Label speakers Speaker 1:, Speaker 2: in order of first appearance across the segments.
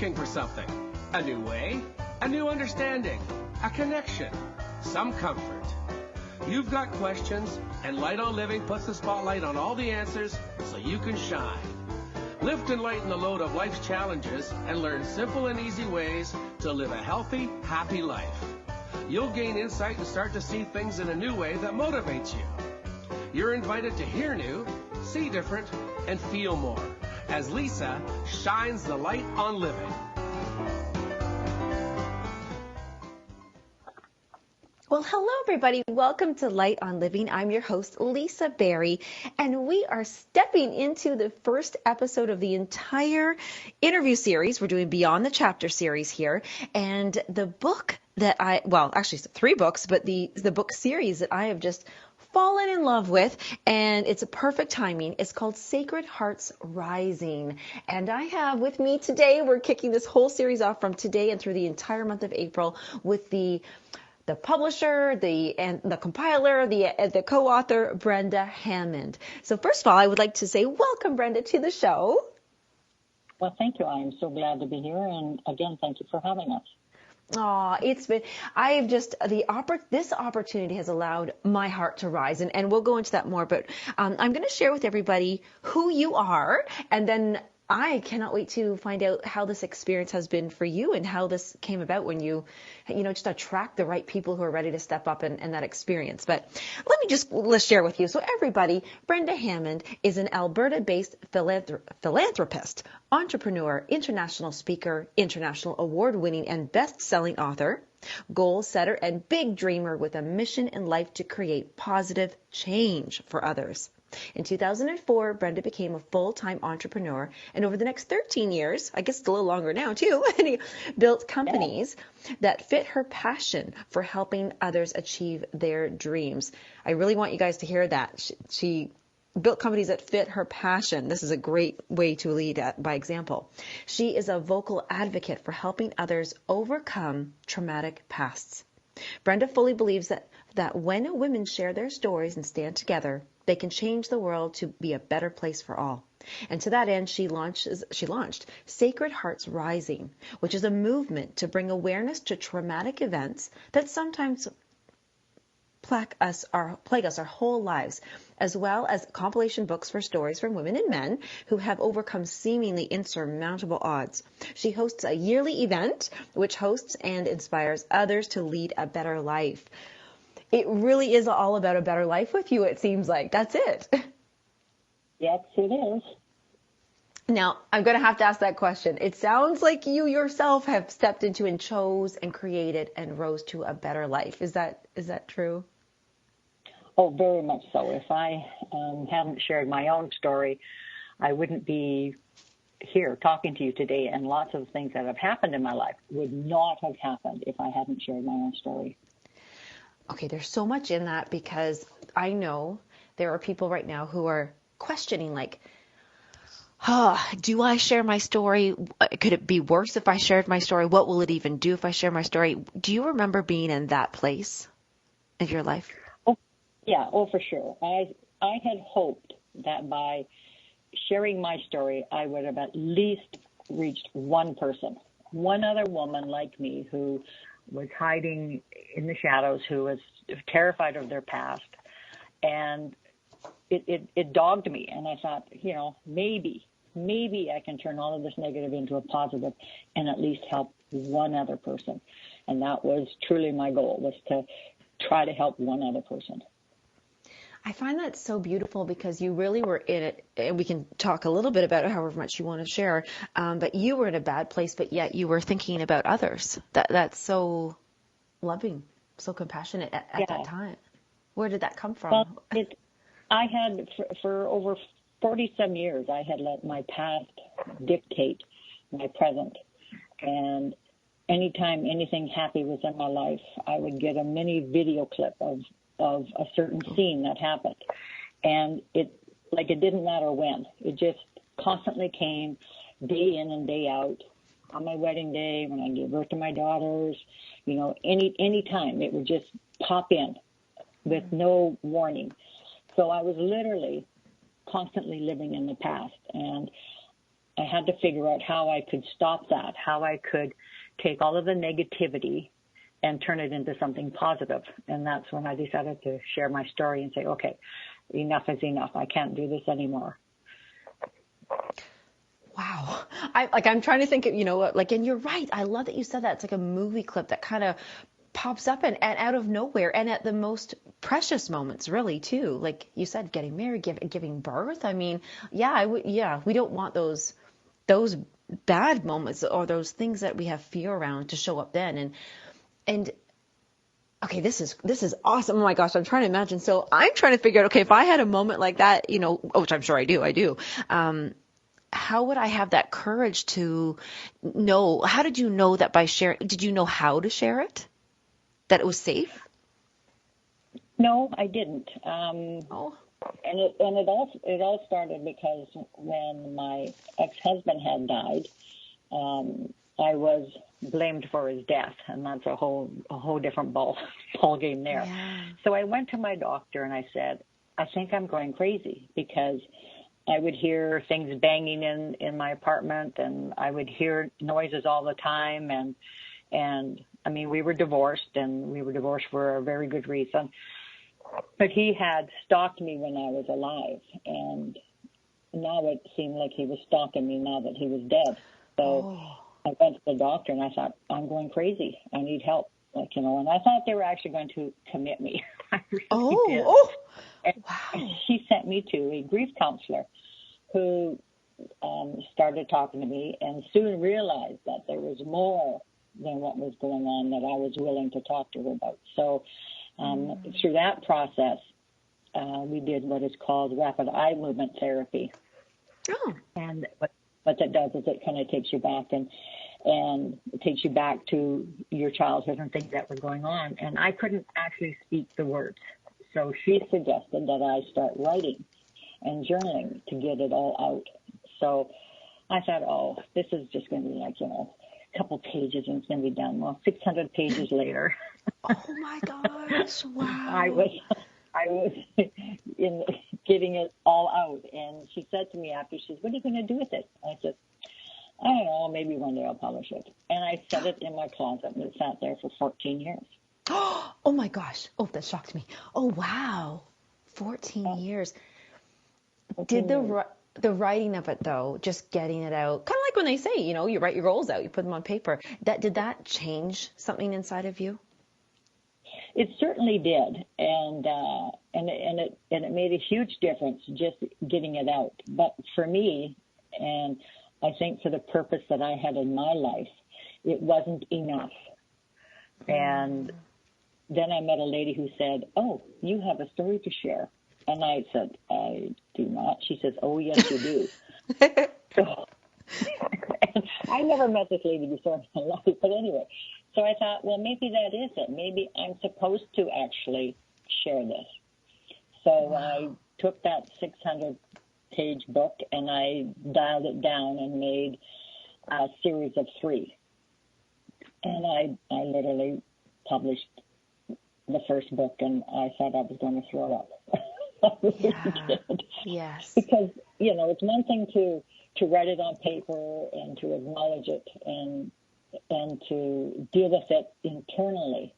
Speaker 1: looking for something. A new way, a new understanding, a connection, some comfort. You've got questions, and Light on Living puts the spotlight on all the answers so you can shine. Lift and lighten the load of life's challenges and learn simple and easy ways to live a healthy, happy life. You'll gain insight and start to see things in a new way that motivates you. You're invited to hear new, see different, and feel more as Lisa shines the light on living.
Speaker 2: Well, hello, everybody. Welcome to Light on Living. I'm your host, Lisa Berry, and we are stepping into the first episode of the entire interview series. We're doing Beyond the Chapter series here, and the book that actually it's 3 books, but the book series that I have just fallen in love with, and it's a perfect timing. It's called Sacred Hearts Rising. And I have with me today, we're kicking this whole series off from today and through the entire month of April with the publisher, the compiler, the co-author, Brenda Hammon. So first of all, I would like to say welcome, Brenda, to the show.
Speaker 3: Well, thank you. I am so glad to be here. And again, thank you for having us.
Speaker 2: This opportunity has allowed my heart to rise, and we'll go into that more, but I'm going to share with everybody who you are, and then I cannot wait to find out how this experience has been for you and how this came about when you just attract the right people who are ready to step up in that experience. But let's share with you. So everybody, Brenda Hammon is an Alberta-based philanthropist, entrepreneur, international speaker, international award-winning and best-selling author, goal setter, and big dreamer with a mission in life to create positive change for others. In 2004, Brenda became a full-time entrepreneur, and over the next 13 years, I guess it's a little longer now too, built companies that fit her passion for helping others achieve their dreams. I really want you guys to hear that. She built companies that fit her passion. This is a great way to lead by example. She is a vocal advocate for helping others overcome traumatic pasts. Brenda fully believes that when women share their stories and stand together, they can change the world to be a better place for all. And to that end, she launched Sacred Hearts Rising, which is a movement to bring awareness to traumatic events that sometimes plague us our whole lives, as well as compilation books for stories from women and men who have overcome seemingly insurmountable odds. She hosts a yearly event which hosts and inspires others to lead a better life. It really is all about a better life with you, it seems like. That's it.
Speaker 3: Yes, it is.
Speaker 2: Now, I'm going to have to ask that question. It sounds like you yourself have stepped into and chose and created and rose to a better life. Is that true?
Speaker 3: Oh, very much so. If I hadn't shared my own story, I wouldn't be here talking to you today, and lots of things that have happened in my life would not have happened if I hadn't shared my own story.
Speaker 2: Okay, there's so much in that, because I know there are people right now who are questioning, like, do I share my story? Could it be worse if I shared my story? What will it even do if I share my story? Do you remember being in that place in your life?
Speaker 3: Oh, yeah, for sure. I had hoped that by sharing my story, I would have at least reached one person, one other woman like me who was hiding in the shadows, who was terrified of their past. And it dogged me. And I thought, maybe I can turn all of this negative into a positive and at least help one other person. And that was truly my goal, was to try to help one other person.
Speaker 2: I find that so beautiful, because you really were in it, and we can talk a little bit about it however much you want to share, but you were in a bad place, but yet you were thinking about others. That's so loving, so compassionate at that time. Where did that come from?
Speaker 3: Well, I had, for over 40-some years, I had let my past dictate my present. And anytime anything happy was in my life, I would get a mini video clip of a certain scene that happened. And it didn't matter when. It just constantly came day in and day out. On my wedding day, when I gave birth to my daughters, any time it would just pop in with no warning. So I was literally constantly living in the past. And I had to figure out how I could stop that, how I could take all of the negativity and turn it into something positive. And that's when I decided to share my story and say, okay, enough is enough. I can't do this anymore.
Speaker 2: Wow. I'm trying to think of, and you're right. I love that you said that. It's like a movie clip that kind of pops up and out of nowhere and at the most precious moments, really, too. Like you said, getting married, giving birth. I mean, we don't want those bad moments or those things that we have fear around to show up then. And okay, this is awesome. Oh my gosh, I'm trying to imagine. So I'm trying to figure out, okay, if I had a moment like that, which I'm sure I do, how would I have that courage to know? How did you know that by sharing? Did you know how to share it? That it was safe?
Speaker 3: No, I didn't.
Speaker 2: Oh.
Speaker 3: And it all started because when my ex-husband had died, I was blamed for his death, and that's a whole different ball game there.
Speaker 2: Yeah.
Speaker 3: So I went to my doctor and I said, I think I'm going crazy, because I would hear things banging in my apartment, and I would hear noises all the time. And I mean, we were divorced, and we were divorced for a very good reason. But he had stalked me when I was alive, and now it seemed like he was stalking me now that he was dead. So I went to the doctor, and I thought, I'm going crazy. I need help. And I thought they were actually going to commit me. I really did. And
Speaker 2: wow.
Speaker 3: she sent me to a grief counselor who started talking to me, and soon realized that there was more than what was going on that I was willing to talk to her about. So through that process, we did what is called rapid eye movement therapy.
Speaker 2: Oh.
Speaker 3: And what that does is it kind of takes you back and it takes you back to your childhood and things that were going on. And I couldn't actually speak the words. So she suggested that I start writing and journaling to get it all out. So I thought, this is just going to be like, a couple pages and it's going to be done. Well, 600 pages later.
Speaker 2: Oh my gosh. Wow.
Speaker 3: I was in getting it all out. And she said to me after, she said, what are you going to do with it? I said, I don't know, maybe one day I'll publish it. And I set it in my closet, and it sat there for 14 years.
Speaker 2: Oh my gosh. Oh, that shocked me. Oh, wow. 14 years.
Speaker 3: 14
Speaker 2: Did
Speaker 3: years.
Speaker 2: the writing of it, though, just getting it out, kind of like when they say, you write your goals out, you put them on paper, did that change something inside of you?
Speaker 3: It certainly did, and it made a huge difference just getting it out. But for me, and I think for the purpose that I had in my life, it wasn't enough. And then I met a lady who said, "Oh, you have a story to share," and I said, "I do not." She says, "Oh, yes, you do." So, I never met this lady before in my life, but anyway. So I thought, well, maybe that is it. Maybe I'm supposed to actually share this. So I took that 600-page book and I dialed it down and made a series of 3. And I literally published the first book, and I thought I was going to throw up. I really did.
Speaker 2: Yes.
Speaker 3: Because, it's one thing to write it on paper and to acknowledge it and to deal with it internally.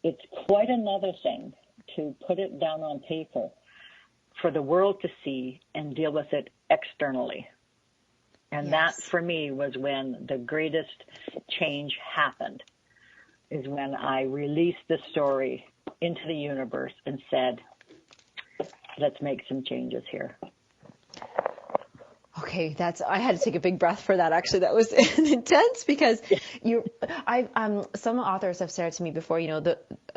Speaker 3: It's quite another thing to put it down on paper for the world to see and deal with it externally. And that, for me, was when the greatest change happened, is when I released the story into the universe and said, let's make some changes here.
Speaker 2: Okay, I had to take a big breath for that. Actually, that was intense because some authors have said to me before,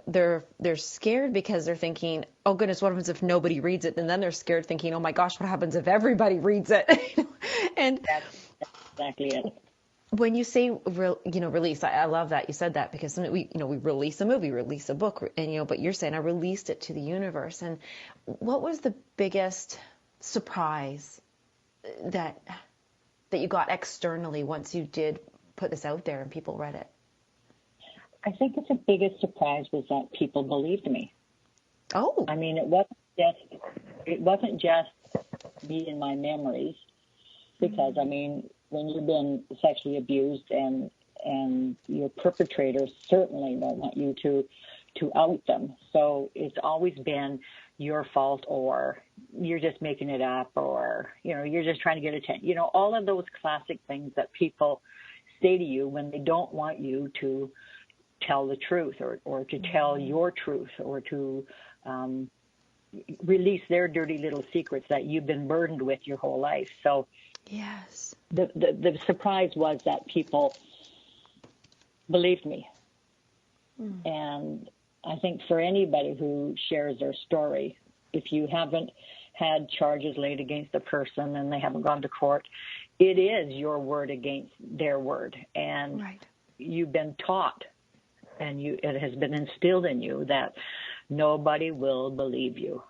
Speaker 2: they're scared because they're thinking, oh goodness, what happens if nobody reads it? And then they're scared thinking, oh my gosh, what happens if everybody reads it? And
Speaker 3: that's exactly it.
Speaker 2: When you say, release, I love that you said that, because we release a movie, release a book, and but you're saying I released it to the universe. And what was the biggest surprise that you got externally once you did put this out there and people read it?
Speaker 3: I think the biggest surprise was that people believed me.
Speaker 2: Oh.
Speaker 3: I mean, it wasn't just me and my memories, because when you've been sexually abused, and your perpetrators certainly don't want you to out them. So it's always been your fault, or you're just making it up, or, you're just trying to get attention. All of those classic things that people say to you when they don't want you to tell the truth, or to tell your truth, or to release their dirty little secrets that you've been burdened with your whole life. So
Speaker 2: yes,
Speaker 3: the surprise was that people believed me. And I think for anybody who shares their story, if you haven't had charges laid against a person and they haven't gone to court, it is your word against their word. And you've been taught, and it has been instilled in you that nobody will believe you.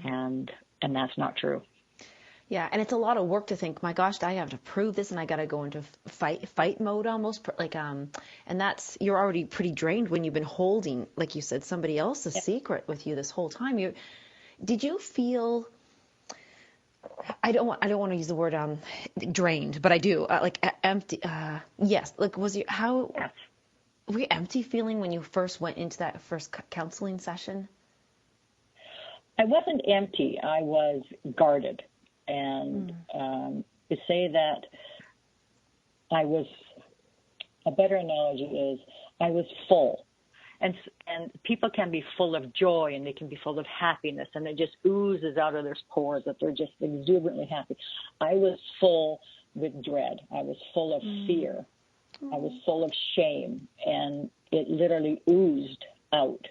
Speaker 3: And that's not true.
Speaker 2: Yeah, and it's a lot of work to think, my gosh, I have to prove this, and I got to go into fight mode almost, and that's, you're already pretty drained when you've been holding, like you said, somebody else's secret with you this whole time. Did you feel, I don't want to use the word drained, but I do, empty? Yes, like were you empty feeling when you first went into that first counseling session?
Speaker 3: I wasn't empty. I was guarded. And to say that I was, a better analogy is I was full. And people can be full of joy, and they can be full of happiness, and it just oozes out of their pores that they're just exuberantly happy. I was full with dread. I was full of fear. I was full of shame, and it literally oozed out.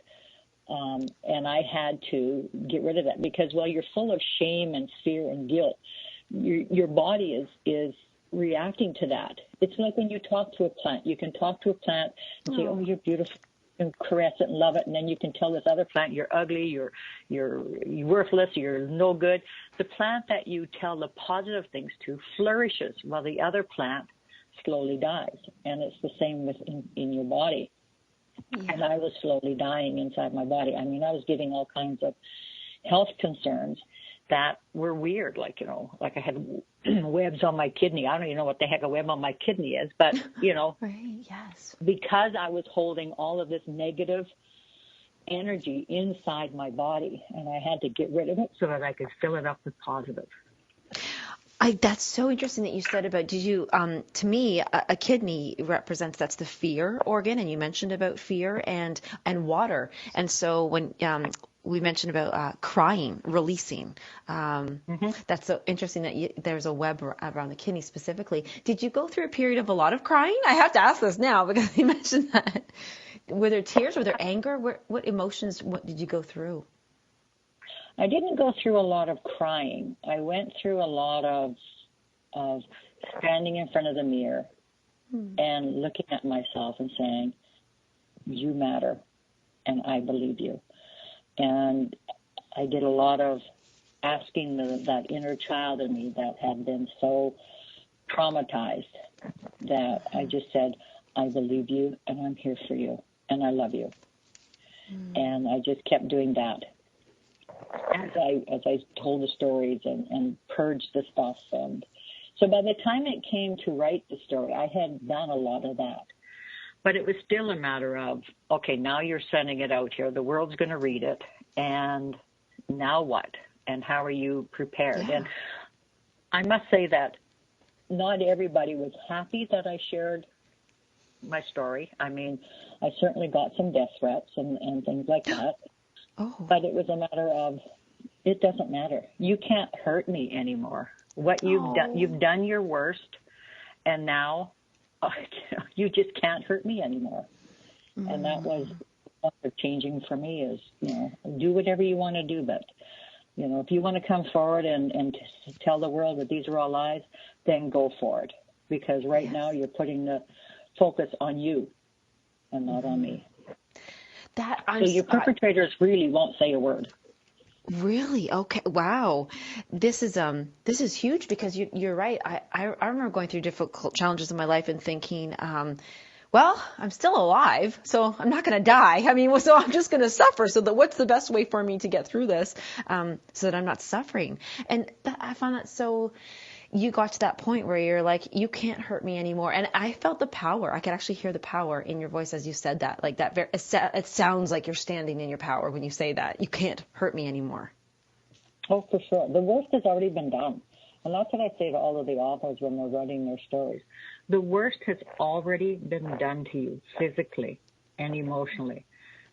Speaker 3: And I had to get rid of that, because while you're full of shame and fear and guilt, your body is reacting to that. It's like when you talk to a plant. You can talk to a plant and say, "Oh, you're beautiful," and caress it and love it, and then you can tell this other plant, "You're ugly, you're worthless, you're no good." The plant that you tell the positive things to flourishes, while the other plant slowly dies. And it's the same in your body. Yeah. And I was slowly dying inside my body. I mean, I was getting all kinds of health concerns that were weird. Like I had webs on my kidney. I don't even know what the heck a web on my kidney is, but,
Speaker 2: Right, yes.
Speaker 3: Because I was holding all of this negative energy inside my body, and I had to get rid of it so that I could fill it up with positive.
Speaker 2: That's so interesting that you said about, to me, a kidney represents, that's the fear organ, and you mentioned about fear and water. And so when we mentioned about crying, releasing, that's so interesting that there's a web around the kidney specifically. Did you go through a period of a lot of crying? I have to ask this now because you mentioned that. Were there tears? Were there anger? What emotions, what did you go through?
Speaker 3: I didn't go through a lot of crying. I went through a lot of standing in front of the mirror and looking at myself and saying, "You matter, and I believe you." And I did a lot of asking that inner child in me that had been so traumatized that I just said, "I believe you, and I'm here for you, and I love you." And I just kept doing that as I told the stories and purged the stuff. And so by the time it came to write the story, I had done a lot of that. But it was still a matter of, okay, now you're sending it out here. The world's going to read it. And now what? And how are you prepared? Yeah. And I must say that not everybody was happy that I shared my story. I mean, I certainly got some death threats and things like that. Oh. But it was a matter of, it doesn't matter. You can't hurt me anymore. What you've done your worst, and now you just can't hurt me anymore. And that was changing for me is, do whatever you want to do, but, if you want to come forward and tell the world that these are all lies, then go for it. Because right now you're putting the focus on you and not on me. So your perpetrators really won't say a word.
Speaker 2: Really? Okay. Wow. This is huge, because you're right. I remember going through difficult challenges in my life and thinking, well, I'm still alive, so I'm not going to die. I mean, so I'm just going to suffer. So what's the best way for me to get through this, so that I'm not suffering? And I found that so you got to that point where you're like, you can't hurt me anymore. And I felt the power. I could actually hear the power in your voice as you said that. Like that, it sounds like you're standing in your power when you say that. You can't hurt me anymore.
Speaker 3: Oh, for sure. The worst has already been done. And that's what I say to all of the authors when they're writing their stories. The worst has already been done to you physically and emotionally.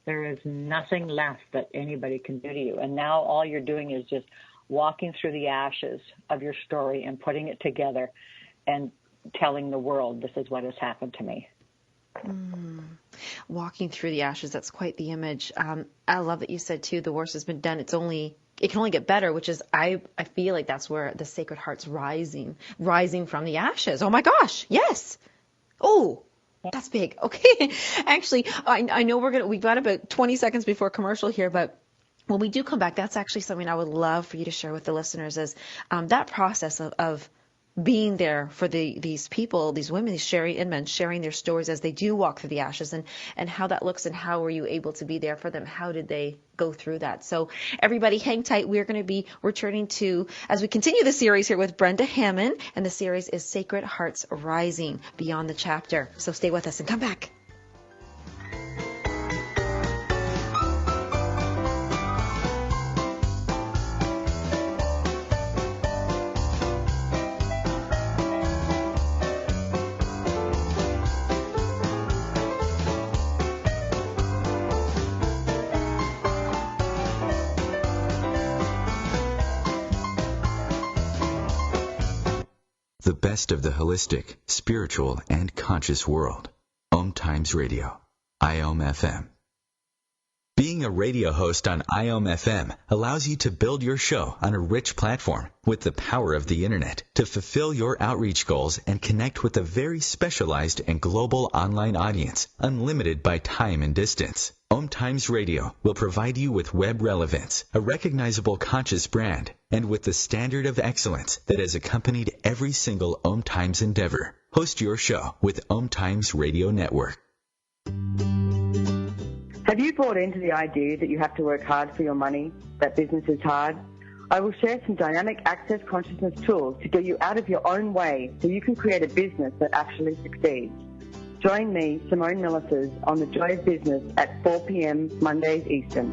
Speaker 3: There is nothing left that anybody can do to you. And now all you're doing is just walking through the ashes of your story and putting it together and telling the world, this is what has happened to me.
Speaker 2: Walking through the ashes, that's quite the image. I love that you said, too, the worst has been done. It can only get better, which is, I feel like that's where the Sacred Heart's rising from the ashes. Oh, my gosh. Yes. Oh, that's big. Okay. Actually, I know we've got about 20 seconds before commercial here, but when we do come back, that's actually something I would love for you to share with the listeners is that process of being there for these people, these women, these men sharing their stories as they do walk through the ashes, and how that looks, and how were you able to be there for them? How did they go through that? So everybody hang tight. We're going to be returning as we continue the series here with Brenda Hammon, and the series is Sacred Hearts Rising Beyond the Chapter. So stay with us and come back.
Speaker 4: The best of the holistic, spiritual, and conscious world. OMTimes Radio. IOM FM. Being a radio host on IOM FM allows you to build your show on a rich platform with the power of the internet to fulfill your outreach goals and connect with a very specialized and global online audience, unlimited by time and distance. OMTimes Radio will provide you with web relevance, a recognizable conscious brand, and with the standard of excellence that has accompanied every single OMTimes endeavor. Host your show with OMTimes Radio Network.
Speaker 5: Have you bought into the idea that you have to work hard for your money, that business is hard? I will share some dynamic access consciousness tools to get you out of your own way so you can create a business that actually succeeds. Join me, Simone Millisers, on The Joy of Business at 4 p.m. Mondays Eastern.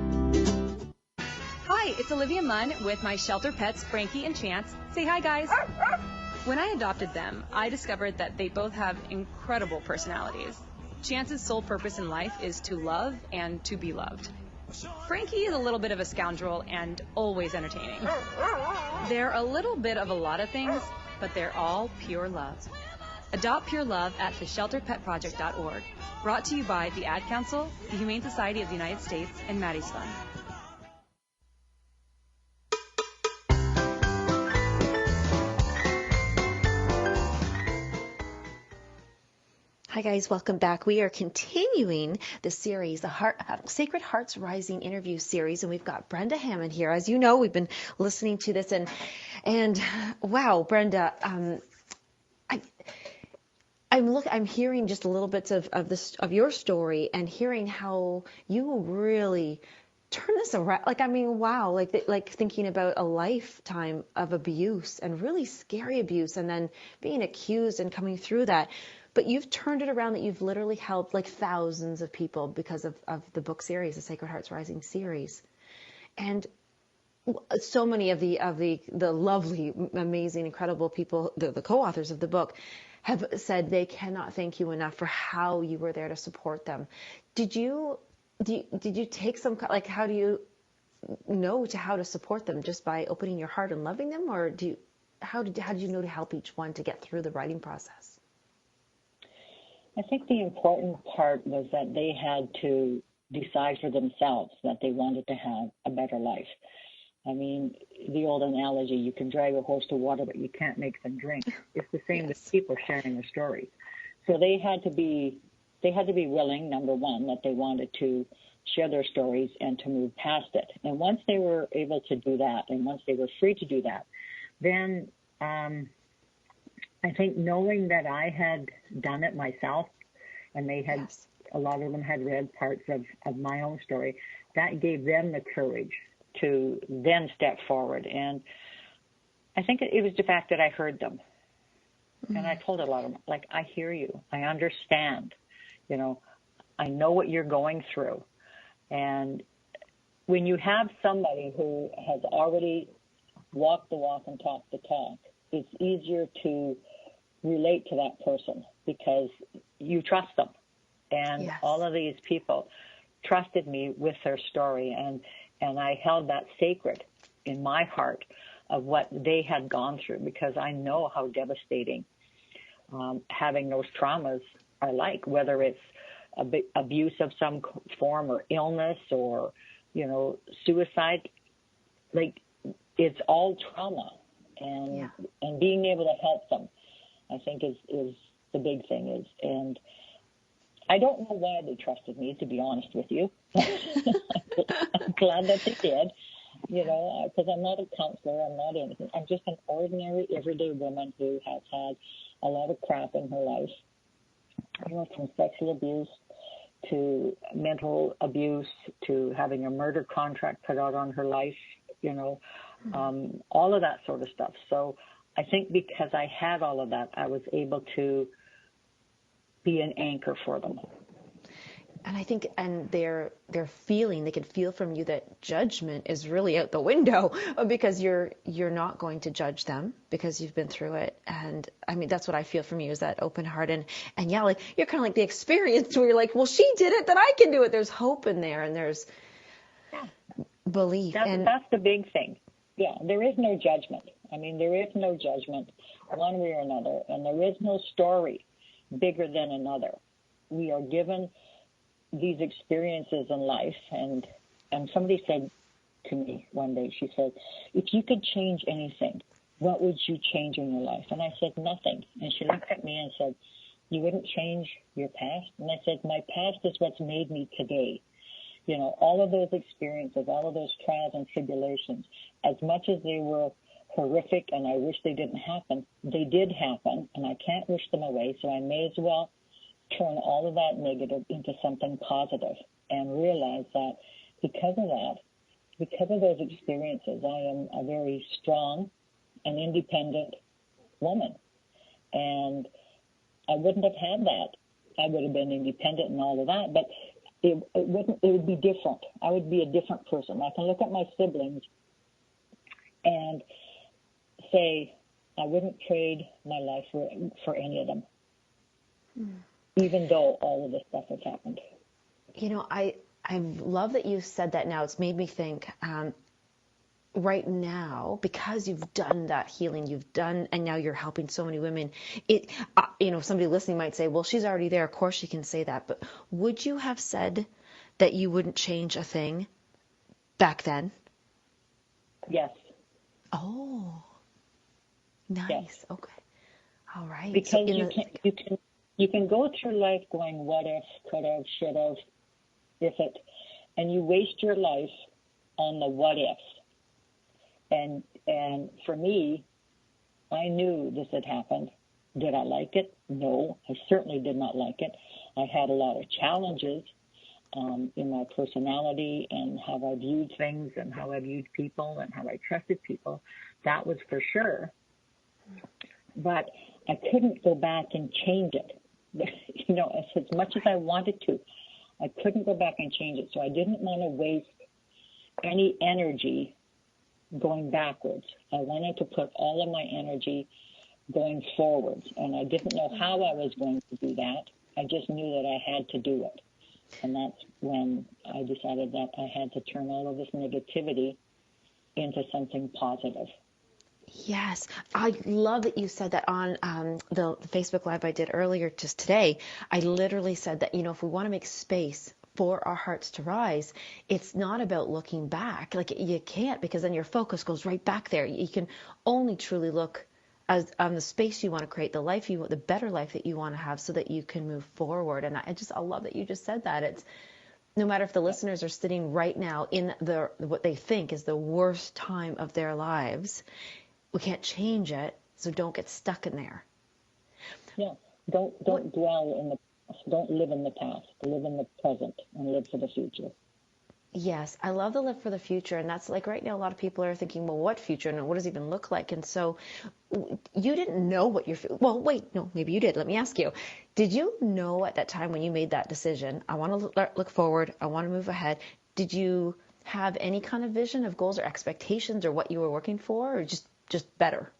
Speaker 6: Hi, it's Olivia Munn with my shelter pets, Frankie and Chance. Say hi, guys. When I adopted them, I discovered that they both have incredible personalities. Chance's sole purpose in life is to love and to be loved. Frankie is a little bit of a scoundrel and always entertaining. They're a little bit of a lot of things, but they're all pure love. Adopt Pure Love at theshelterpetproject.org. Brought to you by the Ad Council, the Humane Society of the United States, and Maddie's Fund.
Speaker 2: Hi guys, welcome back. We are continuing the series, the Sacred Hearts Rising interview series, and we've got Brenda Hammon here. As you know, we've been listening to this, and wow, Brenda, I'm hearing just a little bits of your story, and hearing how you really turn this around. Wow, like thinking about a lifetime of abuse, and really scary abuse, and then being accused and coming through that. But you've turned it around, that you've literally helped like thousands of people because of the book series, the Sacred Hearts Rising series. And so many of the lovely, amazing, incredible people, the co-authors of the book, have said they cannot thank you enough for how you were there to support them. Did you take some, like, how do you know how to support them? Just by opening your heart and loving them? Or how did you know to help each one to get through the writing process?
Speaker 3: I think the important part was that they had to decide for themselves that they wanted to have a better life. I mean, the old analogy, you can drag a horse to water, but you can't make them drink. It's the same with people sharing their stories. So they had to be willing, number one, that they wanted to share their stories and to move past it. And once they were able to do that, and once they were free to do that, then I think knowing that I had done it myself, and they had, a lot of them had read parts of my own story, that gave them the courage to then step forward. And I think it was the fact that I heard them. And I told a lot of them, like, I hear you. I understand. You know, I know what you're going through. And when you have somebody who has already walked the walk and talked the talk, it's easier to relate to that person because you trust them. And all of these people trusted me with their story, and I held that sacred in my heart of what they had gone through, because I know how devastating having those traumas are like, whether it's abuse of some form or illness or, you know, suicide. Like, it's all trauma, and being able to help them, I think is the big thing is. And I don't know why they trusted me, to be honest with you. I'm glad that they did, you know, because I'm not a counselor. I'm not anything. I'm just an ordinary, everyday woman who has had a lot of crap in her life, you know, from sexual abuse to mental abuse to having a murder contract put out on her life, you know, all of that sort of stuff. So I think because I had all of that, I was able to be an anchor for them.
Speaker 2: And I think, and they're feeling, they can feel from you that judgment is really out the window, because you're not going to judge them because you've been through it. And I mean, that's what I feel from you, is that open heart. And yeah, like, you're kind of like the experience where you're like, well, she did it, then I can do it. There's hope in there, and there's belief.
Speaker 3: That's the big thing. Yeah, there is no judgment. I mean, there is no judgment one way or another, and there is no story bigger than another. We are given these experiences in life, and somebody said to me one day, she said, if you could change anything, what would you change in your life? And I said, nothing. And she looked at me and said, you wouldn't change your past? And I said, my past is what's made me today. You know, all of those experiences, all of those trials and tribulations, as much as they were horrific and I wish they didn't happen, they did happen, and I can't wish them away, so I may as well turn all of that negative into something positive and realize that because of those experiences, I am a very strong and independent woman. And I wouldn't have had that. I would have been independent and all of that, but it would be different. I would be a different person. I can look at my siblings and say, I wouldn't trade my life for any of them. Even though all of this stuff has happened.
Speaker 2: You know, I love that you said that now. It's made me think, right now, because you've done that healing, and now you're helping so many women. You know, somebody listening might say, well, she's already there. Of course she can say that. But would you have said that you wouldn't change a thing back then?
Speaker 3: Yes.
Speaker 2: Oh, nice.
Speaker 3: Yes.
Speaker 2: Okay. All right.
Speaker 3: Because you can go through life going, what if, could have, should have, if it, and you waste your life on the what ifs. And for me, I knew this had happened. Did I like it? No, I certainly did not like it. I had a lot of challenges in my personality and how I viewed things and how I viewed people and how I trusted people. That was for sure. But I couldn't go back and change it. You know, as much as I wanted to, I couldn't go back and change it. So I didn't want to waste any energy going backwards. I wanted to put all of my energy going forwards, and I didn't know how I was going to do that. I just knew that I had to do it. And that's when I decided that I had to turn all of this negativity into something positive.
Speaker 2: Yes, I love that you said that on the Facebook Live I did earlier just today. I literally said that, you know, if we want to make space for our hearts to rise, it's not about looking back. Like, you can't, because then your focus goes right back there. You can only truly look on the space you want to create, the life you want, the better life that you want to have, so that you can move forward. And I love that you just said that. It's no matter if the listeners are sitting right now in what they think is the worst time of their lives, we can't change it, so don't get stuck in there.
Speaker 3: Yeah, don't dwell in the past. Don't live in the past. Live in the present and live for the future.
Speaker 2: Yes, I love the live for the future, and that's like right now a lot of people are thinking, well, what future and what does it even look like? And so you didn't know what well, wait, no, maybe you did. Let me ask you. Did you know at that time when you made that decision, I want to look forward, I want to move ahead, did you have any kind of vision of goals or expectations or what you were working for, or just better?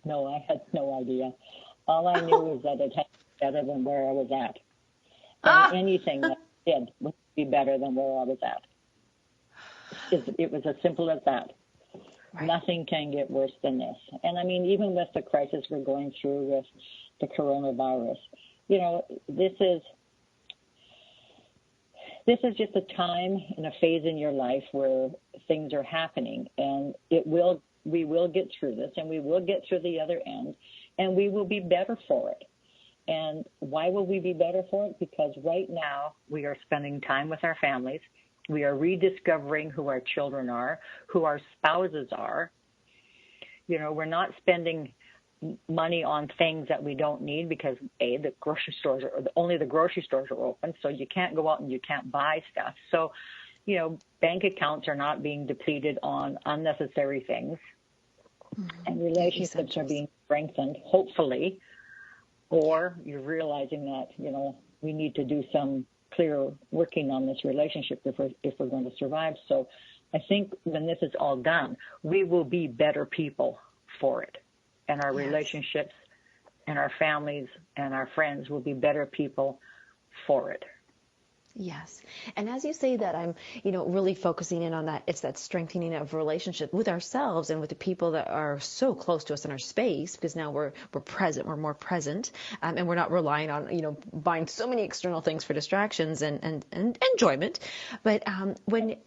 Speaker 3: No, I had no idea. All I knew was that it had to be better than where I was at. And anything that I did would be better than where I was at. It was as simple as that. Right. Nothing can get worse than this. And I mean, even with the crisis we're going through with the coronavirus, this is just a time and a phase in your life where things are happening, and we will get through this, and we will get through the other end, and we will be better for it. And why will we be better for it? Because right now we are spending time with our families. We are rediscovering who our children are, who our spouses are. We're not spending money on things that we don't need because, only the grocery stores are open, so you can't go out and you can't buy stuff. So, bank accounts are not being depleted on unnecessary things. And relationships are being strengthened, hopefully. Or you're realizing that, we need to do some clear working on this relationship if we're going to survive. So I think when this is all done, we will be better people for it. And our relationships and our families and our friends will be better people for it.
Speaker 2: Yes. And as you say that, I'm, really focusing in on that. It's that strengthening of relationship with ourselves and with the people that are so close to us in our space, because now we're present, we're more present, and we're not relying on, buying so many external things for distractions and enjoyment. But it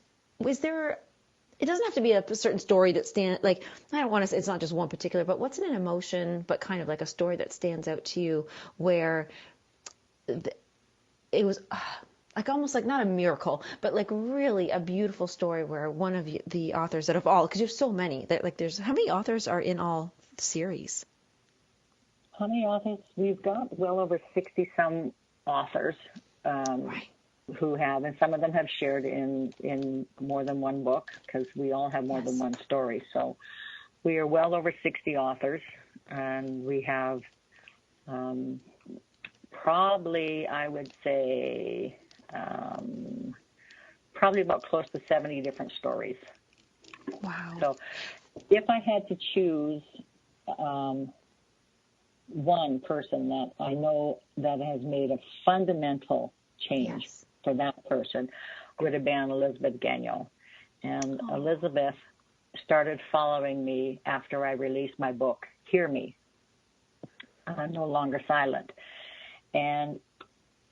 Speaker 2: doesn't have to be a certain story that I don't want to say it's not just one particular, but what's an emotion, but kind of like a story that stands out to you where it was like almost like not a miracle, but like really a beautiful story where one of the authors out of all, because you have so many, how many authors are in all series?
Speaker 3: How many authors? We've got well over 60 some authors who have, and some of them have shared in more than one book, because we all have more than one story. So we are well over 60 authors, and we have probably, I would say, probably about close to 70 different stories.
Speaker 2: Wow.
Speaker 3: So if I had to choose one person that I know that has made a fundamental change for that person, would have been Elizabeth Gagnon. And Elizabeth started following me after I released my book, Hear Me, No Longer Silent. And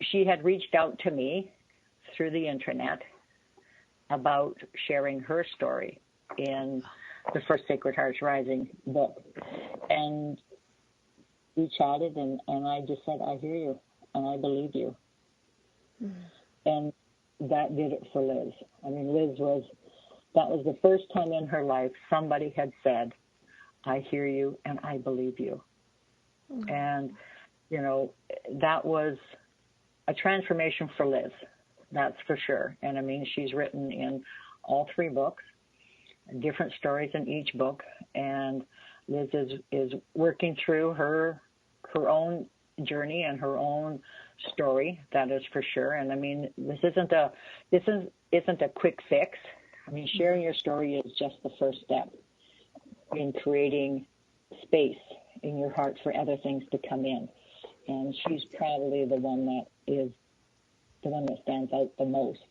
Speaker 3: she had reached out to me through the internet about sharing her story in the first Sacred Hearts Rising book. And we chatted, and I just said, I hear you, and I believe you. And that did it for Liz. I mean, that was the first time in her life somebody had said, I hear you, and I believe you. And, that was a transformation for Liz, that's for sure. And I mean, she's written in all 3 books, different stories in each book, and Liz is working through her own journey and her own story, that is for sure. And I mean, this isn't a quick fix. I mean, sharing your story is just the first step in creating space in your heart for other things to come in. And she's probably the one that stands out the most,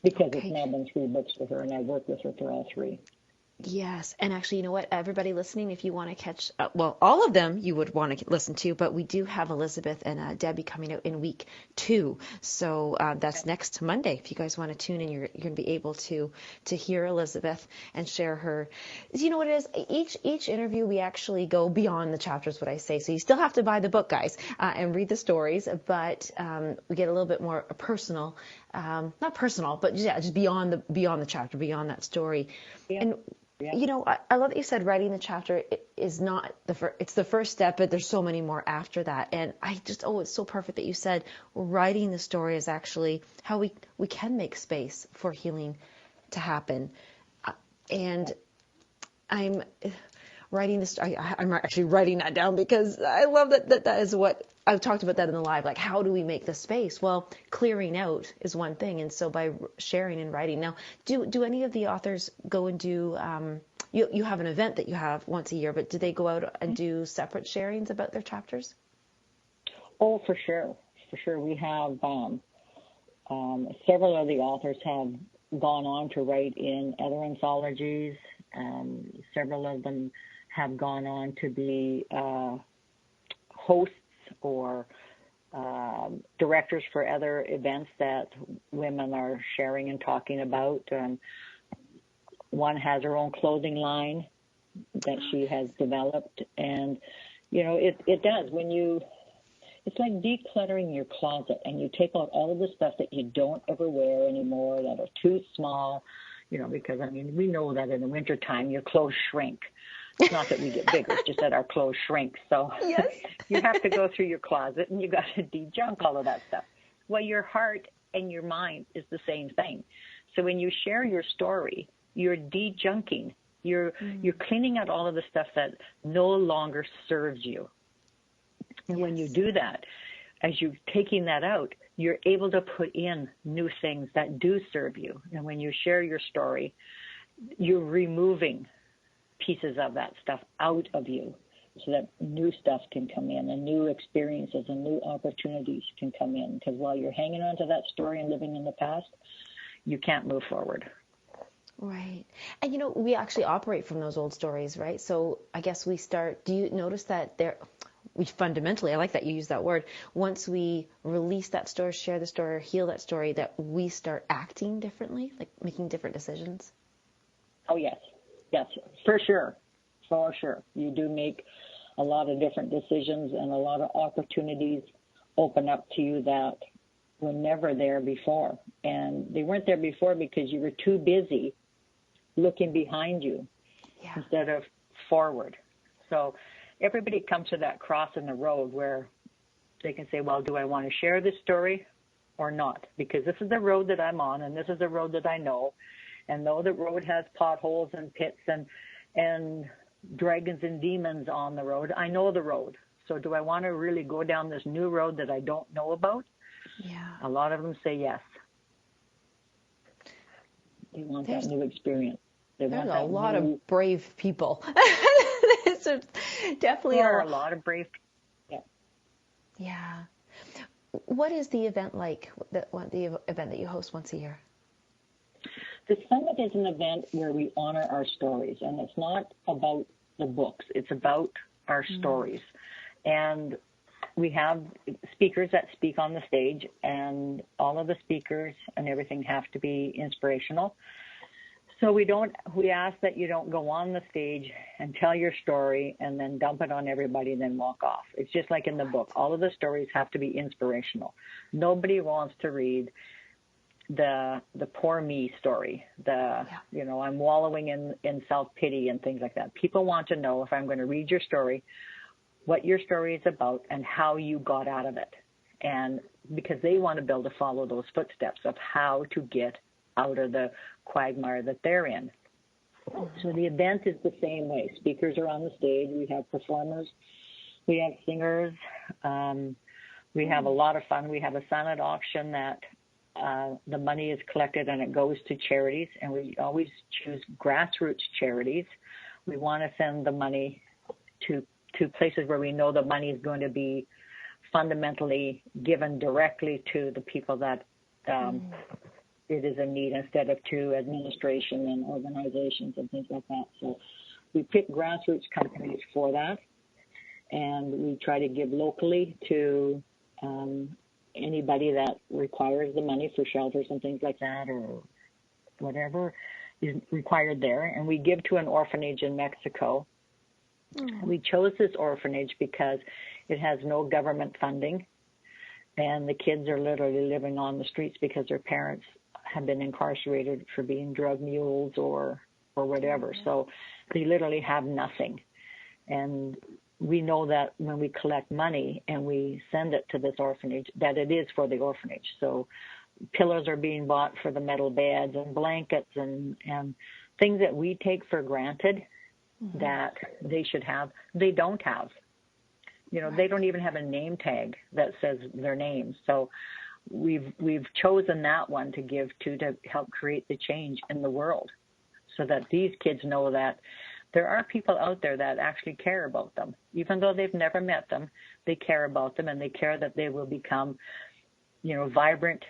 Speaker 3: because it's now been 3 books for her, and I worked with her for all 3.
Speaker 2: Yes. And actually, you know what, everybody listening, if you want to catch, all of them you would want to listen to, but we do have Elizabeth and Debbie coming out in week 2. So that's next Monday. If you guys want to tune in, you're going to be able to hear Elizabeth and share her. You know what it is? Each interview, we actually go beyond the chapters, what I say. So you still have to buy the book, guys, and read the stories, but we get a little bit more personal not personal, but just beyond the chapter, beyond that story.
Speaker 3: Yeah.
Speaker 2: And
Speaker 3: Yeah.
Speaker 2: you know, I love that you said writing the chapter is not it's the first step, but there's so many more after that. And it's so perfect that you said writing the story is actually how we can make space for healing to happen. And I'm writing this. I'm actually writing that down because I love that is what I've talked about that in the live. Like, how do we make the space? Well, clearing out is one thing, and so by sharing and writing. Now, do any of the authors go and do? You have an event that you have once a year, but do they go out and do separate sharings about their chapters?
Speaker 3: Oh, for sure, for sure. We have several of the authors have gone on to write in other anthologies. Several of them have gone on to be hosts or directors for other events that women are sharing and talking about. One has her own clothing line that she has developed, and you know, it does it's like decluttering your closet, and you take out all of the stuff that you don't ever wear anymore, that are too small, you know, because, I mean, we know that in the wintertime your clothes shrink. It's not that we get bigger, it's just that our clothes shrink. So
Speaker 2: yes.
Speaker 3: You have to go through your closet, and you got to de-junk all of that stuff. Well, your heart and your mind is the same thing. So when you share your story, you're de-junking. You're cleaning out all of the stuff that no longer serves you. And when you do that, as you're taking that out, you're able to put in new things that do serve you. And when you share your story, you're removing pieces of that stuff out of you so that new stuff can come in and new experiences and new opportunities can come in. Because while you're hanging on to that story and living in the past, you can't move forward.
Speaker 2: Right. And, you know, we actually operate from those old stories, right? So I guess do you notice that we fundamentally, I like that you use that word, once we release that story, share the story, or heal that story, that we start acting differently, like making different decisions?
Speaker 3: Oh, yes. Yes, for sure. For sure. You do make a lot of different decisions, and a lot of opportunities open up to you that were never there before. And they weren't there before because you were too busy looking behind you instead of forward. So everybody comes to that cross in the road where they can say, well, do I want to share this story or not? Because this is the road that I'm on, and this is the road that I know. And though the road has potholes and pits and dragons and demons on the road, I know the road. So do I want to really go down this new road that I don't know about? Yeah. A lot of them say yes. They want that new experience. There's a lot
Speaker 2: of brave people. So definitely
Speaker 3: there are a lot of brave people.
Speaker 2: Yeah. What is the event like, the event that you host once a year?
Speaker 3: The summit is an event where we honor our stories, and it's not about the books. It's about our stories. And we have speakers that speak on the stage, and all of the speakers and everything have to be inspirational. So we ask that you don't go on the stage and tell your story and then dump it on everybody and then walk off. It's just like in the book. All of the stories have to be inspirational. Nobody wants to read the poor me story, I'm wallowing in self-pity and things like that. People want to know, if I'm going to read your story, what your story is about and how you got out of it. And because they want to be able to follow those footsteps of how to get out of the quagmire that they're in. So the event is the same way. Speakers are on the stage. We have performers. We have singers. We have a lot of fun. We have a silent auction that the money is collected and it goes to charities, and we always choose grassroots charities. We want to send the money to places where we know the money is going to be fundamentally given directly to the people that it is a need, instead of to administration and organizations and things like that. So we pick grassroots companies for that, and we try to give locally to anybody that requires the money for shelters and things like that, or whatever is required there. And we give to an orphanage in Mexico. We chose this orphanage because it has no government funding, and the kids are literally living on the streets because their parents have been incarcerated for being drug mules or whatever. So they literally have nothing. And we know that when we collect money and we send it to this orphanage, that it is for the orphanage. So pillows are being bought for the metal beds and blankets and things that we take for granted that they should have, they don't have. You know, they don't even have a name tag that says their name. So we've chosen that one to give to help create the change in the world, so that these kids know that there are people out there that actually care about them. Even though they've never met them, they care about them, and they care that they will become, you know, vibrant,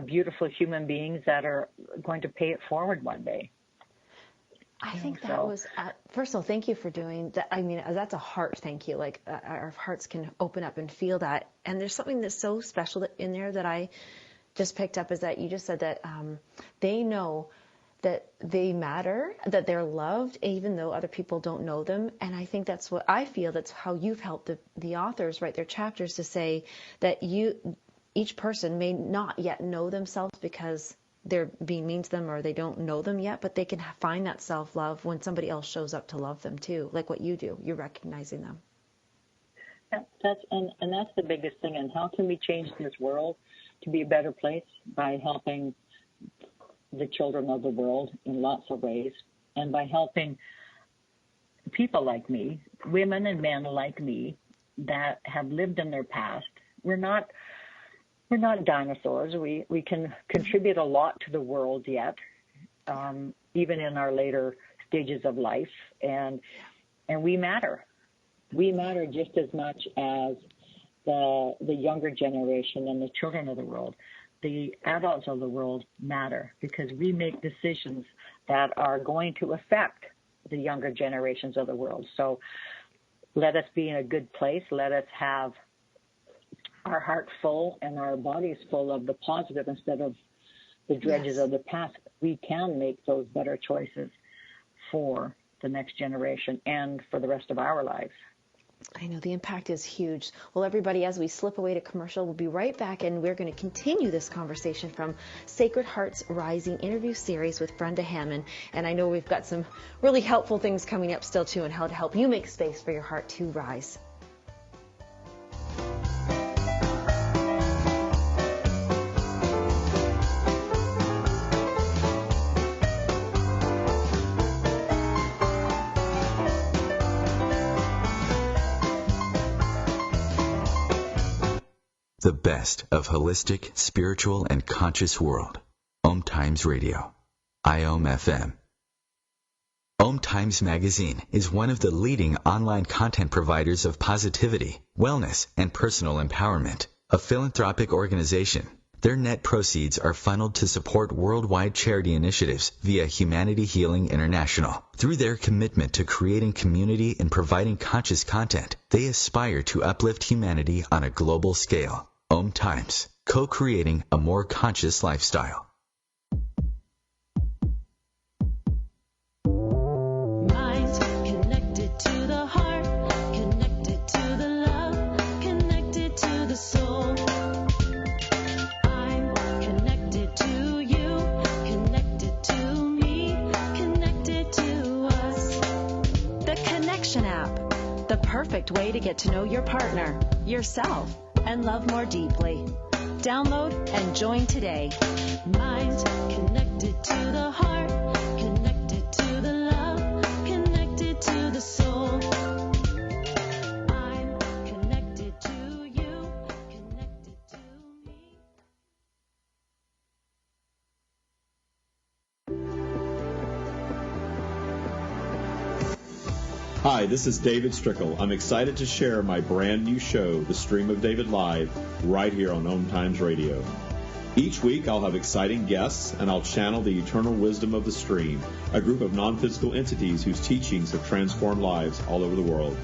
Speaker 3: beautiful human beings that are going to pay it forward one day.
Speaker 2: I think that was, first of all, thank you for doing that. I mean, that's a heart thank you. Like, our hearts can open up and feel that. And there's something that's so special in there that I just picked up, is that you just said that they know that they matter, that they're loved, even though other people don't know them. And I think that's what I feel, that's how you've helped the authors write their chapters, to say that each person may not yet know themselves because they're being mean to them, or they don't know them yet, but they can find that self-love when somebody else shows up to love them too, like what you do. You're recognizing them.
Speaker 3: That's the biggest thing. And how can we change this world to be a better place? By helping the children of the world in lots of ways, and by helping people like me, women and men like me, that have lived in their past. We're not dinosaurs. We can contribute a lot to the world yet, even in our later stages of life, and we matter. We matter just as much as the younger generation and the children of the world. The adults of the world matter, because we make decisions that are going to affect the younger generations of the world. So let us be in a good place. Let us have our heart full and our bodies full of the positive instead of the dredges of the past. We can make those better choices for the next generation and for the rest of our lives.
Speaker 2: I know the impact is huge. Well, everybody, as we slip away to commercial, we'll be right back, and we're going to continue this conversation from Sacred Hearts Rising interview series with Brenda Hammon. And I know we've got some really helpful things coming up still too, and how to help you make space for your heart to rise.
Speaker 4: The best of holistic, spiritual, and conscious world. OMTimes Radio. IOM-FM. OMTimes Magazine is one of the leading online content providers of positivity, wellness, and personal empowerment. A philanthropic organization, their net proceeds are funneled to support worldwide charity initiatives via Humanity Healing International. Through their commitment to creating community and providing conscious content, they aspire to uplift humanity on a global scale. OMTimes, co-creating a more conscious lifestyle.
Speaker 7: Mind connected to the heart, connected to the love, connected to the soul. I'm connected to you, connected to me, connected to us.
Speaker 2: The Connection app, the perfect way to get to know your partner, yourself, and love more deeply. Download and join today.
Speaker 7: Mind connected to the heart, connected to the love, connected to the soul. I'm connected to you, connected to me.
Speaker 8: Hi, this is David Strickle. I'm excited to share my brand new show, The Stream of David Live, right here on OMTimes Radio. Each week I'll have exciting guests, and I'll channel the eternal wisdom of the stream, a group of non-physical entities whose teachings have transformed lives all over the world.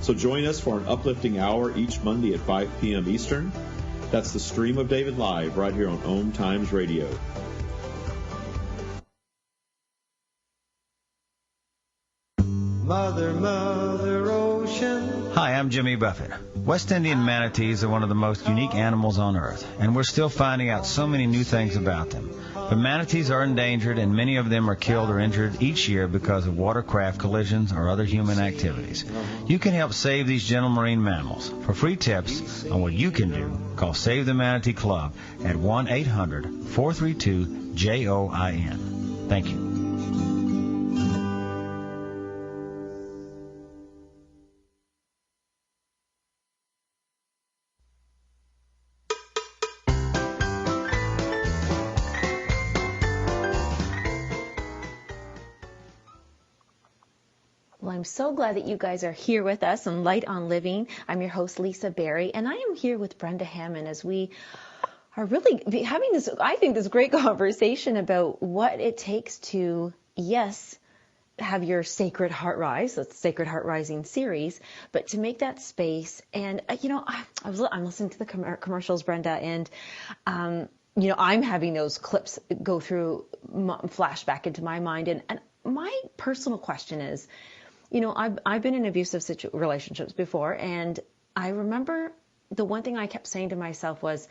Speaker 8: So join us for an uplifting hour each Monday at 5 p.m. Eastern. That's The Stream of David Live right here on OMTimes Radio.
Speaker 9: Mother, Mother Ocean.
Speaker 10: Hi, I'm Jimmy Buffett.
Speaker 9: West Indian manatees are one of the most unique animals on Earth, and we're still finding out so many new things about them. But manatees are endangered, and many of them are killed or injured each year because of watercraft collisions or other human activities. You can help save these gentle marine mammals. For free tips on what you can do, call Save the Manatee Club at 1-800-432-JOIN. Thank you.
Speaker 2: Well, I'm so glad that you guys are here with us on Light on Living. I'm your host, Lisa Berry, and I am here with Brenda Hammon as we are really having this, I think, this great conversation about what it takes to, yes, have your Sacred Heart Rise, that's Sacred Heart Rising series, but to make that space. And, I'm listening to the commercials, Brenda, and, I'm having those clips go through, flash back into my mind. And my personal question is, I've been in abusive relationships before, and I remember the one thing I kept saying to myself was,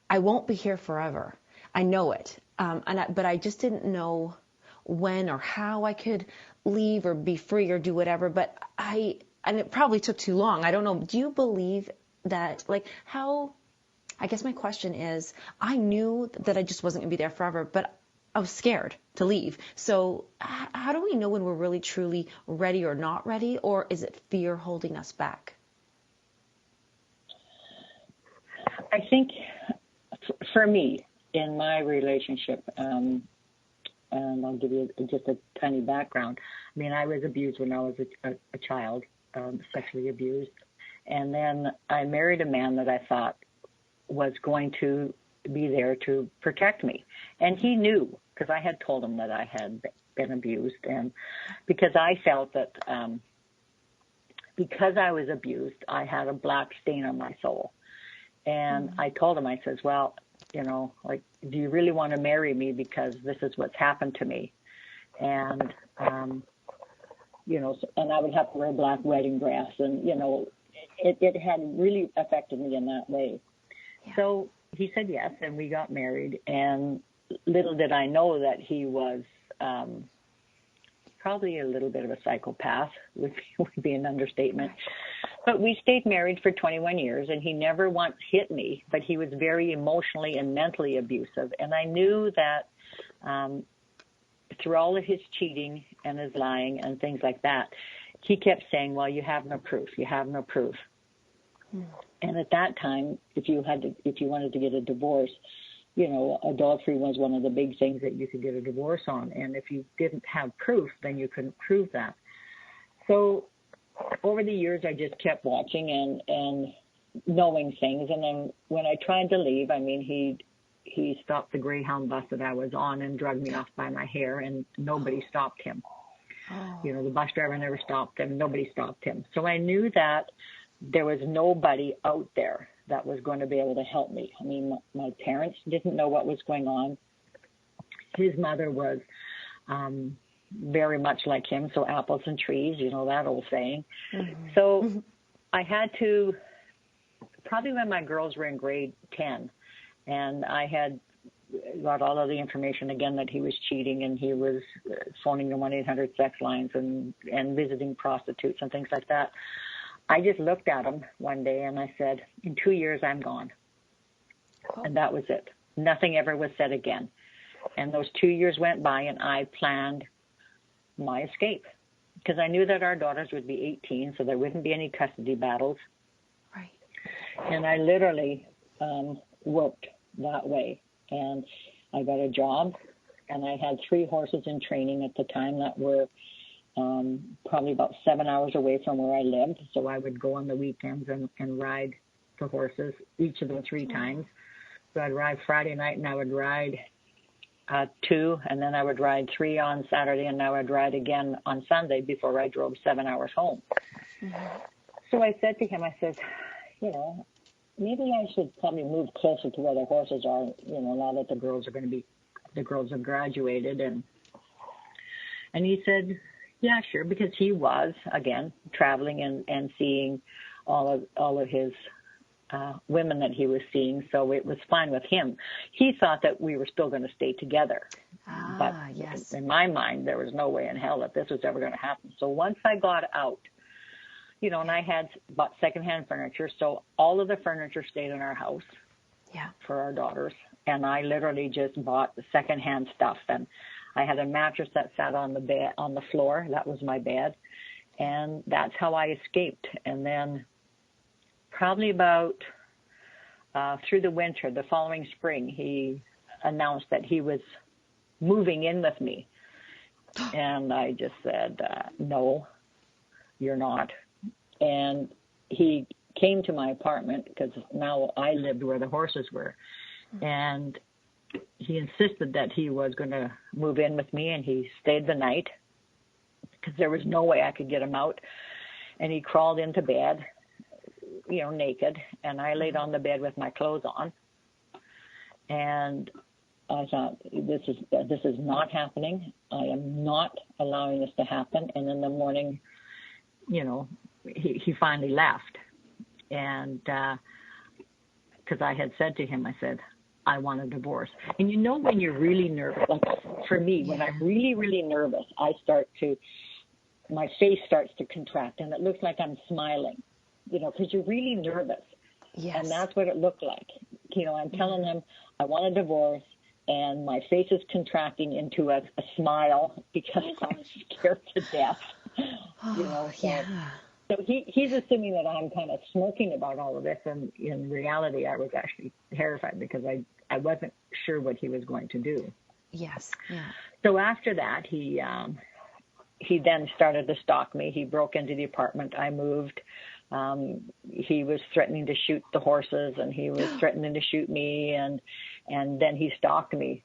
Speaker 2: I won't be here forever. I know it. But I just didn't know when or how I could leave or be free or do whatever. And it probably took too long. I don't know. Do you believe that, I guess my question is, I knew that I just wasn't going to be there forever, but I was scared to leave. So how do we know when we're really truly ready or not ready, or is it fear holding us back?
Speaker 3: I think for me, in my relationship, and I'll give you just a tiny background. I mean, I was abused when I was a child, sexually abused. And then I married a man that I thought was going to be there to protect me. And he knew, because I had told him that I had been abused. And because I felt that because I was abused, I had a black stain on my soul. And I told him, I says, well, do you really want to marry me because this is what's happened to me? And, and I would have to wear black wedding dress. And, it had really affected me in that way. Yeah. So he said yes, and we got married. And little did I know that he was probably a little bit of a psychopath, would be an understatement. But we stayed married for 21 years, and he never once hit me, but he was very emotionally and mentally abusive. And I knew that through all of his cheating and his lying and things like that, he kept saying, well, you have no proof, you have no proof. And at that time, if you wanted to get a divorce, adultery was one of the big things that you could get a divorce on. And if you didn't have proof, then you couldn't prove that. So over the years, I just kept watching and knowing things. And then when I tried to leave, he stopped the Greyhound bus that I was on and dragged me off by my hair, and nobody stopped him. Oh. The bus driver never stopped him. Nobody stopped him. So I knew that there was nobody out there that was going to be able to help me. I mean, my parents didn't know what was going on. His mother was very much like him, so apples and trees, that old saying. Mm-hmm. So I had to, probably when my girls were in grade 10, and I had got all of the information again that he was cheating, and he was phoning the 1-800 sex lines and visiting prostitutes and things like that. I just looked at him one day and I said, in 2 years, I'm gone. Oh. And that was it. Nothing ever was said again. And those 2 years went by, and I planned my escape because I knew that our daughters would be 18, so there wouldn't be any custody battles.
Speaker 2: Right.
Speaker 3: And I literally worked that way. And I got a job, and I had 3 horses in training at the time that were probably about 7 hours away from where I lived. So I would go on the weekends and ride the horses, each of them 3 times. So I'd ride Friday night, and I would ride 2, and then I would ride 3 on Saturday, and I would ride again on Sunday before I drove 7 hours home. Mm-hmm. So I said to him, I said, maybe I should probably move closer to where the horses are, now that the girls have graduated. And he said, yeah, sure, because he was, again, traveling and seeing all of his women that he was seeing, so it was fine with him. He thought that we were still going to stay together. But
Speaker 2: yes.
Speaker 3: In my mind, there was no way in hell that this was ever going to happen. So once I got out, and I had bought secondhand furniture, so all of the furniture stayed in our house for our daughters. And I literally just bought the secondhand stuff. And I had a mattress that sat on the bed, on the floor. That was my bed. And that's how I escaped. And then probably about through the winter, the following spring, he announced that he was moving in with me. And I just said, no, you're not. And he came to my apartment because now I lived where the horses were. And he insisted that he was going to move in with me, and he stayed the night because there was no way I could get him out. And he crawled into bed, naked, and I laid on the bed with my clothes on. And I thought, this is not happening. I am not allowing this to happen. And in the morning, he finally left. And because I had said to him, I said, I want a divorce. And when you're really nervous, like for me, when I'm really, really nervous, my face starts to contract and it looks like I'm smiling, because you're really nervous.
Speaker 2: Yes.
Speaker 3: And that's what it looked like. I'm telling him I want a divorce, and my face is contracting into a smile because I'm scared to death. So he's assuming that I'm kind of smirking about all of this, and in reality, I was actually terrified because I wasn't sure what he was going to do.
Speaker 2: Yes. Yeah.
Speaker 3: So after that, he then started to stalk me. He broke into the apartment. I moved. He was threatening to shoot the horses, and he was threatening to shoot me, and then he stalked me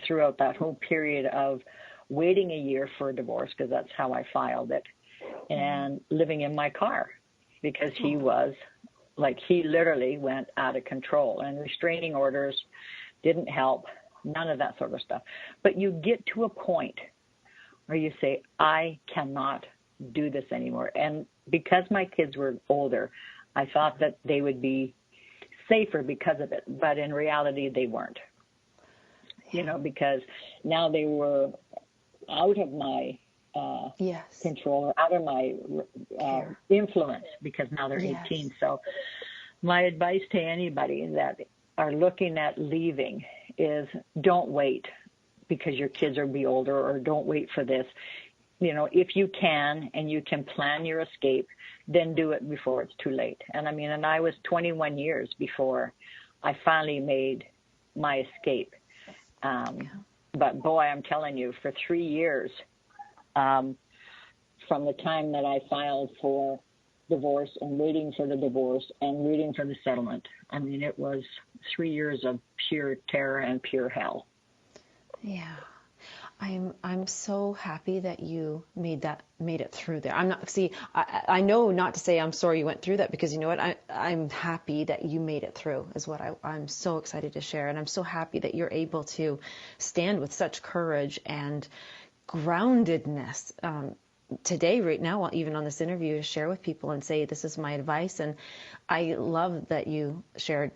Speaker 3: throughout that whole period of waiting a year for a divorce, because that's how I filed it, and living in my car, because he was he literally went out of control, and restraining orders didn't help, none of that sort of stuff. But you get to a point where you say, I cannot do this anymore. And because my kids were older, I thought that they would be safer because of it. But in reality, they weren't, because now they were out of my control, out of my influence, because now they're 18. So my advice to anybody that are looking at leaving is don't wait because your kids will be older, or don't wait for this. If you can and you can plan your escape, then do it before it's too late. And I was 21 years before I finally made my escape. But boy, I'm telling you, for 3 years, from the time that I filed for divorce and waiting for the divorce and waiting for the settlement, it was 3 years of pure terror and pure hell.
Speaker 2: Yeah. I'm so happy that you made it through there. I know not to say I'm sorry you went through that, because you know what, I'm happy that you made it through is what I'm so excited to share. And I'm so happy that you're able to stand with such courage and groundedness today, right now, even on this interview, to share with people and say, this is my advice. And I love that you shared,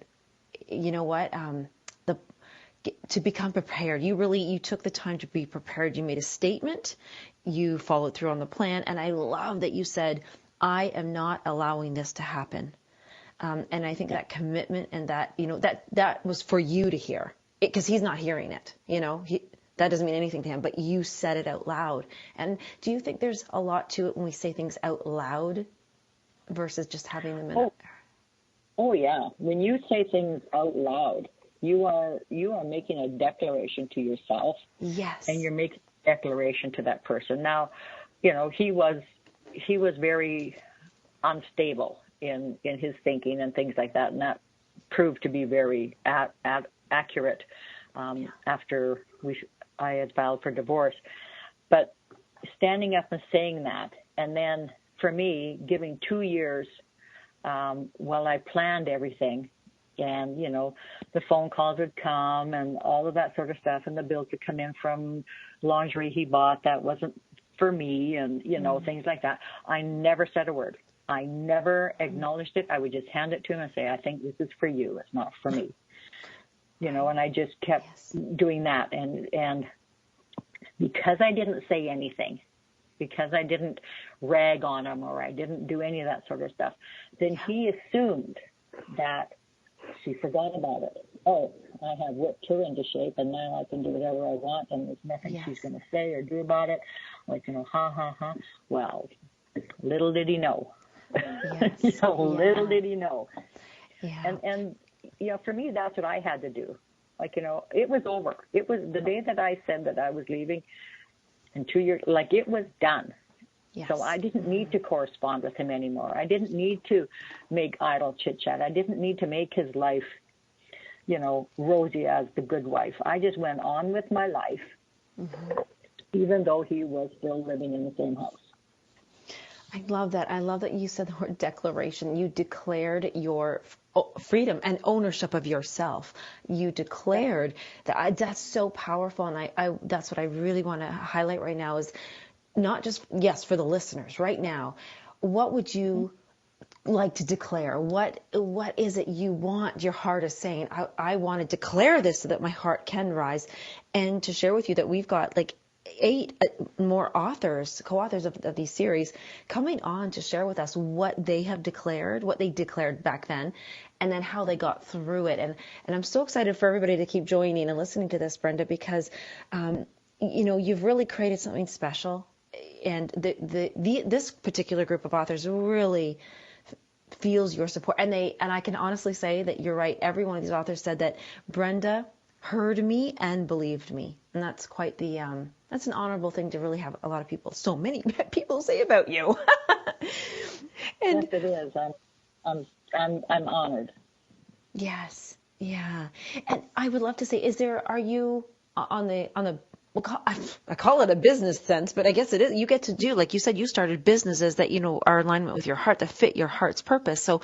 Speaker 2: to become prepared. You took the time to be prepared. You made a statement. You followed through on the plan. And I love that you said, I am not allowing this to happen. And I think that commitment and that, that was for you to hear, because he's not hearing it. That doesn't mean anything to him, but you said it out loud. And do you think there's a lot to it when we say things out loud versus just having them in
Speaker 3: Oh yeah. When you say things out loud, you are making a declaration to yourself.
Speaker 2: Yes.
Speaker 3: And you're making a declaration to that person. Now, he was very unstable in his thinking and things like that, and that proved to be very accurate after I had filed for divorce. But standing up and saying that, and then for me, giving 2 years while I planned everything, and, the phone calls would come and all of that sort of stuff, and the bills would come in from lingerie he bought that wasn't for me, and, things like that. I never said a word. I never acknowledged it. I would just hand it to him and say, I think this is for you. It's not for me. You know, and I just kept doing that. And because I didn't say anything, because I didn't rag on him or I didn't do any of that sort of stuff, then he assumed that she forgot about it. Oh, I have whipped her into shape and now I can do whatever I want and there's nothing she's going to say or do about it. Like, you know, ha, ha, ha. Well, little did he know.
Speaker 2: Yes.
Speaker 3: Little did he know.
Speaker 2: Yeah.
Speaker 3: And, you know, for me, that's what I had to do. Like, you know, it was over. It was the day that I said that I was leaving in 2 years, like it was done.
Speaker 2: Yes.
Speaker 3: So I didn't need to correspond with him anymore. I didn't need to make idle chit-chat. I didn't need to make his life, you know, rosy as the good wife. I just went on with my life, even though he was still living in the same house.
Speaker 2: I love that. I love that you said the word declaration. You declared your freedom and ownership of yourself. You declared that. That's so powerful. And I that's what I really want to highlight right now is not just, yes, for the listeners right now, what would you like to declare? What is it you want your heart is saying? I want to declare this so that my heart can rise, and to share with you that we've got like 8 more authors, co-authors of these series coming on to share with us what they have declared, what they declared back then, and then how they got through it. And I'm so excited for everybody to keep joining and listening to this, Brenda, because, you know, you've really created something special. And this particular group of authors really feels your support. And I can honestly say that you're right. Every one of these authors said that Brenda heard me and believed me. And that's quite that's an honorable thing to really have a lot of people, so many people say about you.
Speaker 3: And yes, it is. I'm honored.
Speaker 2: Yes. Yeah. And I would love to say, are you on the I call it a business sense, but I guess it is. You get to do, like you said, you started businesses that, you know, are in alignment with your heart, that fit your heart's purpose. So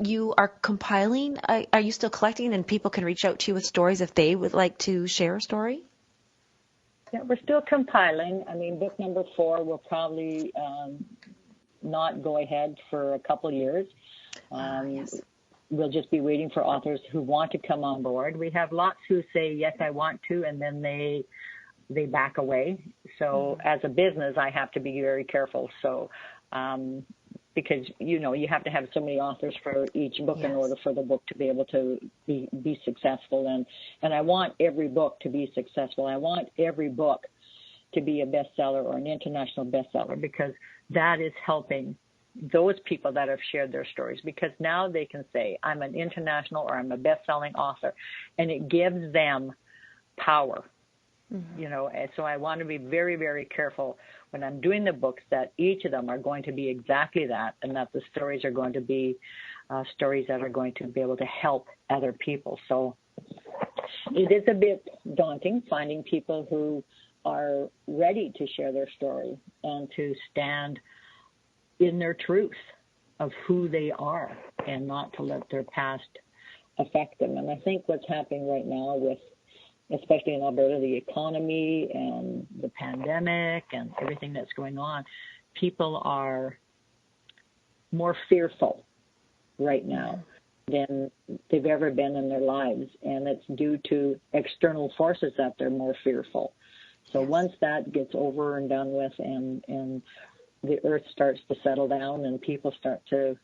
Speaker 2: you are compiling, are you still collecting, and people can reach out to you with stories if they would like to share a story?
Speaker 3: Yeah, we're still compiling. I mean, book number 4 will probably not go ahead for a couple of years.
Speaker 2: Yes.
Speaker 3: We'll just be waiting for authors who want to come on board. We have lots who say, yes, I want to, and then they back away. So as a business, I have to be very careful. So, because, you know, you have to have so many authors for each book in order for the book to be able to be successful. And I want every book to be successful. I want every book to be a bestseller or an international bestseller, because that is helping those people that have shared their stories, because now they can say, I'm an international or I'm a best-selling author, and it gives them power. You know, and so I want to be very, very careful when I'm doing the books that each of them are going to be exactly that, and that the stories are going to be stories that are going to be able to help other people. So it is a bit daunting finding people who are ready to share their story and to stand in their truth of who they are and not to let their past affect them. And I think what's happening right now with, especially in Alberta, the economy and the pandemic and everything that's going on, people are more fearful right now than they've ever been in their lives. And it's due to external forces that they're more fearful. So once that gets over and done with, and the earth starts to settle down and people start to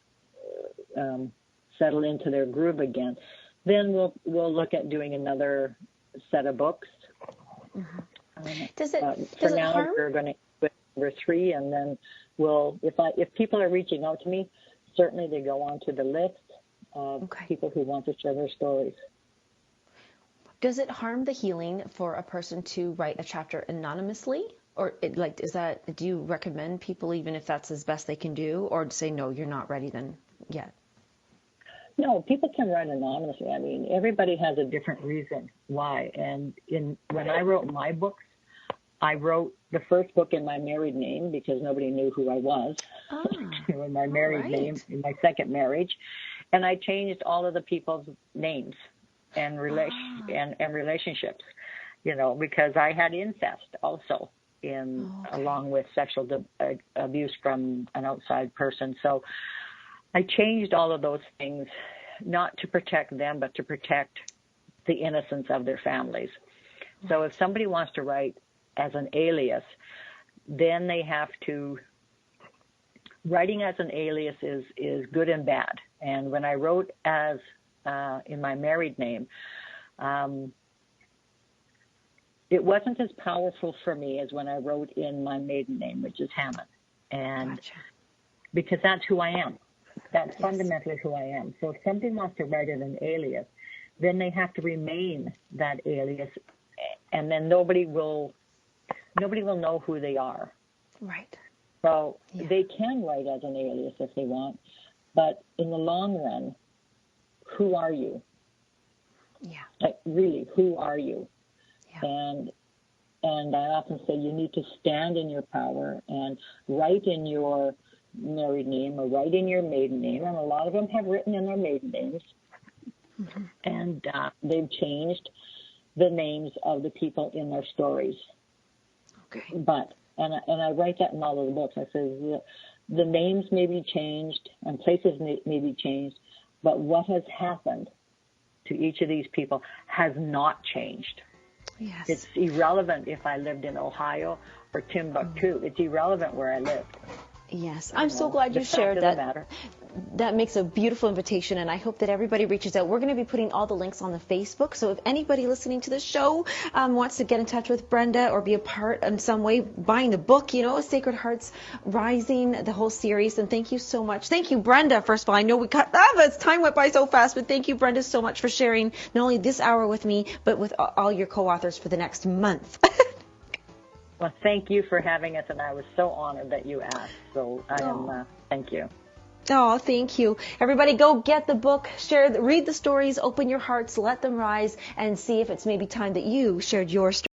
Speaker 3: settle into their groove again, then we'll look at doing another set of books.
Speaker 2: Does it
Speaker 3: harm? We're going to do number 3, and then if people are reaching out to me, certainly they go onto the list of people who want to share their stories.
Speaker 2: Does it harm the healing for a person to write a chapter anonymously, or do you recommend people, even if that's as best they can do, or to say no, you're not ready then yet?
Speaker 3: No, people can write anonymously. I mean, everybody has a different reason why. And when I wrote my books, I wrote the first book in my married name because nobody knew who I was. In my married name, in my second marriage. And I changed all of the people's names and relationships, you know, because I had incest also. along with sexual abuse from an outside person. So I changed all of those things, not to protect them, but to protect the innocence of their families. So if somebody wants to write as an alias, then they have to, writing as an alias is good and bad. And when I wrote as in my married name, it wasn't as powerful for me as when I wrote in my maiden name, which is Hammon. And because that's who I am. That's fundamentally who I am. So if somebody wants to write it an alias, then they have to remain that alias, and then nobody will know who they are.
Speaker 2: Right.
Speaker 3: So they can write as an alias if they want, but in the long run, who are you?
Speaker 2: Yeah.
Speaker 3: Like, really, who are you?
Speaker 2: Yeah.
Speaker 3: And I often say you need to stand in your power and write in your married name or write in your maiden name. And a lot of them have written in their maiden names. Mm-hmm. And they've changed the names of the people in their stories.
Speaker 2: Okay.
Speaker 3: But, and I write that in all of the books. I say the names may be changed and places may be changed, but what has happened to each of these people has not changed.
Speaker 2: Yes.
Speaker 3: It's irrelevant if I lived in Ohio or Timbuktu. It's irrelevant where I lived.
Speaker 2: Yes, I'm so glad you shared that. That makes a beautiful invitation, and I hope that everybody reaches out. We're going to be putting all the links on the Facebook, so if anybody listening to the show wants to get in touch with Brenda or be a part in some way, buying the book, Sacred Hearts Rising, the whole series, then thank you so much. Thank you, Brenda, first of all. I know time went by so fast, but thank you, Brenda, so much for sharing not only this hour with me, but with all your co-authors for the next month.
Speaker 3: Well, thank you for having us, and I was so honored that you asked. So thank you.
Speaker 2: Oh, thank you. Everybody go get the book, read the stories, open your hearts, let them rise, and see if it's maybe time that you shared your story.